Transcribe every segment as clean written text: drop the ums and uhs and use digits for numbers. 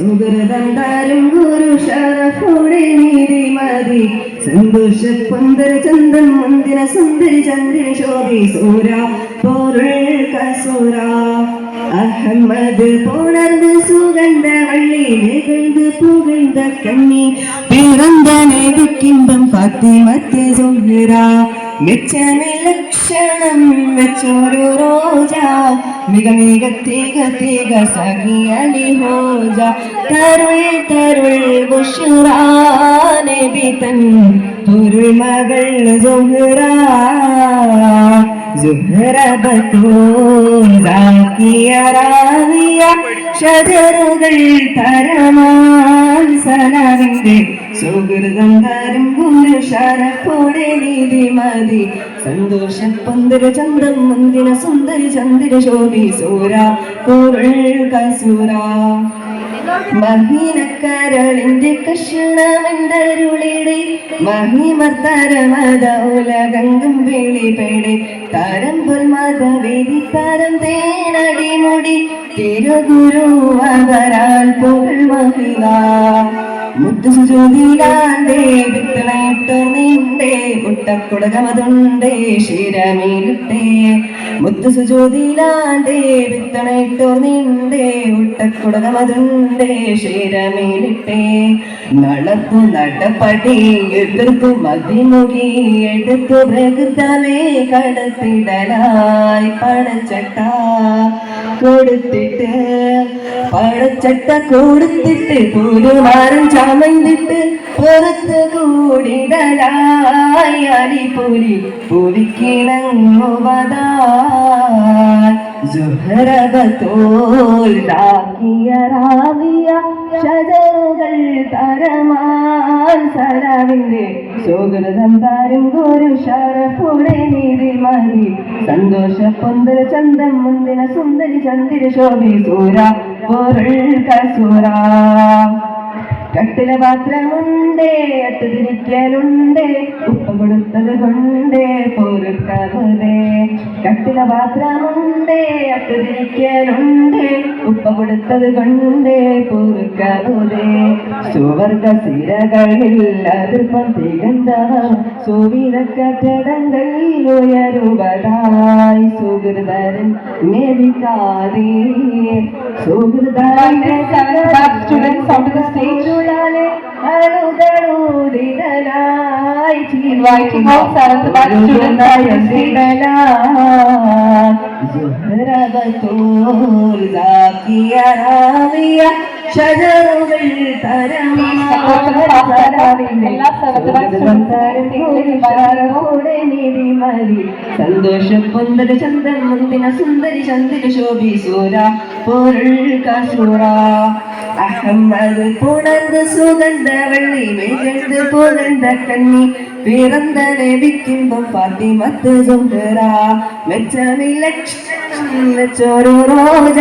സുഹൃതന്താരം ഗുരു ഷറഫോടെ നീതിമതി സന്തോഷ പന്തര ചന്ദൻ മുന്തിന സുന്ദരി ചന്ദ്ര ശോഭി സൂര പൊരുൾ കസൂര അഹമ്മദ് പുണർന്ന് സുഗന്ധ വള്ളി നികழ்ந்து പുകഴ്ந்த കണ്ണി പിറந்த നേടിക്കിമ്പം ഫാത്തിമത്തെ സുഹ്റ മെച്ചമിലക്ഷണം വെച്ചൊരു റോജ മിക മിക തീക തീക സഖിയലി ഹോജ തരുൾ തരുൾ ബുഷ്റ നബി തൻ പൊരുൾ മകൾ സുഹ്റ സുഹ്റ ബത്തൂൽ സാക്കിയ റാവിയ ഷജറുകൾ തരമാൻ സലാവിന്റെ സുഹൃതം തരും ഗുരു ഷറഫോടെ നീതിമതി സന്തോഷ പന്തര ചന്തം മുന്തിന സുന്ദരി ചന്ദ്ര ശോഭി സൂര പൊരുൾ കസൂര മഹീനക്കരളിന്റെ കഷ്ണമെന്തരുളിടെ മഹിമത്തരമത ഉലകങ്കും വിളിപെടെ തരം പുൽമതവേദി തരം തേനടി മുടി തിരുഗുരു അവരാൽ പൊരുൾ മഹിള മുത്തു സുജോതിലാണ്ടേ വിത്തണയിട്ടോ നിണ്ടേ മുട്ടക്കുടകമതുണ്ടേ ശിരമീലിട്ടേ മുത്തു സുജോതിലാണ്ടേ വിത്തണയിട്ടോ നിണ്ടേ മുട്ടക്കുടകമതുണ്ടേ ശിരമീലിട്ടേ നടത്തു നടപ്പടി എതിർത്തു മതിമുഖി എടുത്തു പ്രകൃതമേ കടത്തിടലായി പടച്ചട്ട കൊടുത്തിട്ട് പടച്ചട്ട കൊടുത്തിട്ട് പൂരുമാരൻ ചമന്നിട്ട് പുറത്ത് കൂടിടലായി അടിപൊലി പുലിക്കിണങ്ങുവതാ സുഹ്റബത്തോൽ താക്കിയ റാവിയ ഷജറുകൾ തരമാൻ സലാവിന്റെ സുഹൃതം താരും ഗുരു ഷറഫോടെ നീതിമതി സന്തോഷ പൊന്തര ചന്തം മുന്തിന സുന്ദരി ചന്ദ്ര ശോഭി സൂര പൊരുൾ കസൂര കട്ടില പാത്രമുണ്ടേ അട്ടുതിരിക്കലുണ്ടേ ഉപ്പ കൊടുത്തത് കൊണ്ടേ പൊറുക്കതേ കട്ടില പാത്രമുണ്ടേ അട്ടുതിരിക്കലുണ്ടേ ഉപ്പ കൊടുത്തത് കൊണ്ടേ പൊറുക്കതേ സുവർഗ സിരകളിൽ അതിർപ്പം തികന്തവർ സുവിരക്കടങ്ങൾ ഉയരുവതായി സുഹൃതരൻ നേവിക്കാതേ സുഹൃതരന്റെ students out of the stage അഴുതഴുതിടലായി ഇൻവൈറ്റിംഗ് ഓൾ 7th batch സുഹ്റബത്തോൽ സാക്കിയ റാവിയ ഷജറുകൾ തരമാടെ നീതിമതി സന്തോഷ പൊന്തര ചന്ദൻ മുന്തിന സുന്ദരി ചന്ദ്ര ശോഭി സൂര പൊരുൾ കസൂര അഹമ്മദ് പുണർന്ന് സുഗന്ധ വള്ളി മികഴ്ந்து പുകഴ്ந்த കണ്ണി പിറந்த നബിക്കിമ്പം ഫാത്തിമത്ത് സുഹ്റ മെച്ചമിലക്ഷണം വെച്ചൊരു റോജ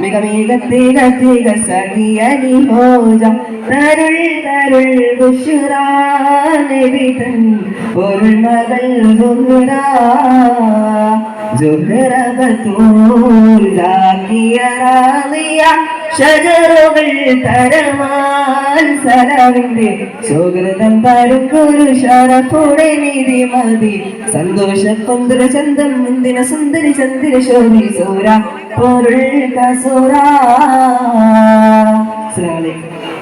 മിക മിക തീക തീക സഖിയലി ഹോജ തരുൾ തരുൾ ബുഷ്റ നബി തൻ പൊരുൾ മകൾ സുഹ്റ സുഹ്റ ബത്തൂൽ സാക്കിയ റാവിയ ഷജറുകൾ തരമാൻ സലാവിന്റെ സുഹൃതം തരും ഗുരു ഷറഫോടെ നീതിമതി സന്തോഷ പന്തര ചന്തം മുന്തിന സുന്ദരി ചന്ദ്ര ശോഭി സൂര പൊരുൾ കസൂര. അസ്സലാമു അലൈക്കും.